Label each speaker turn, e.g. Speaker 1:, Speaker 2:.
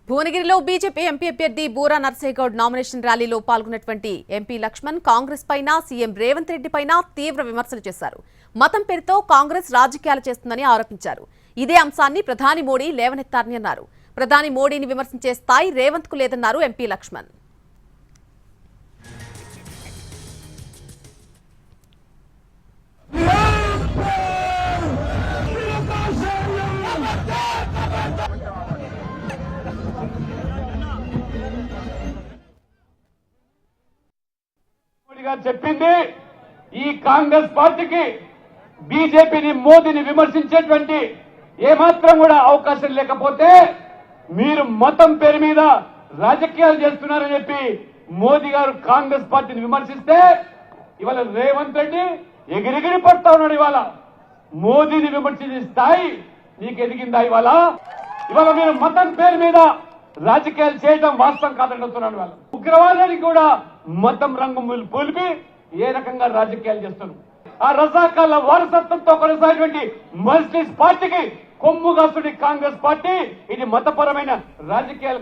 Speaker 1: భువనగిరిలో BJP MP అభ్యర్థి Boora Narse Goud nomination ర్యాలీలో పాల్గొన్నటువంటి ఎంపీ లక్ష్మణ్ కాంగ్రెస్ పైన సీఎం రేవంత్ రెడ్డి పైన తీవ్ర విమర్శలు చేశారు. మతం పేరుతో కాంగ్రెస్ రాజకీయాలు చేస్తుందని ఆరోపించారు. ఇదే అంశాన్ని ప్రధాని మోడీ లేవనెత్తారని అన్నారు. ప్రధాని మోడీని విమర్శించే స్థాయి రేవంత్ కు లేదన్నారు ఎంపీ లక్ష్మణ్.
Speaker 2: చెప్పింది ఈ కాంగ్రెస్ పార్టీకి బీజేపీని మోదీని విమర్శించేటువంటి ఏమాత్రం కూడా అవకాశం లేకపోతే మీరు మతం పేరు మీద రాజకీయాలు చేస్తున్నారని చెప్పి మోదీ గారు కాంగ్రెస్ పార్టీని విమర్శిస్తే ఇవాళ రేవంత్ రెడ్డి ఎగిరిగిరి పడతా ఉన్నాడు. ఇవాళ మోదీని విమర్శించే స్థాయి నీకు ఎదిగిందా? ఇవాళ మీరు మతం పేరు మీద రాజకీయాలు చేయడం వాస్తవం కాదని చెప్తున్నాడు. వాళ్ళు ఉగ్రవాదానికి కూడా మతం రంగు పూలిపి ఏ రకంగా రాజకీయాలు చేస్తున్నారు. ఆ రజాకాల వారసత్వంతో కొనసాగేటువంటి మజ్లిస్ పార్టీకి కొమ్ము కాస్తున్న కాంగ్రెస్ పార్టీ ఇది మతపరమైన రాజకీయాలు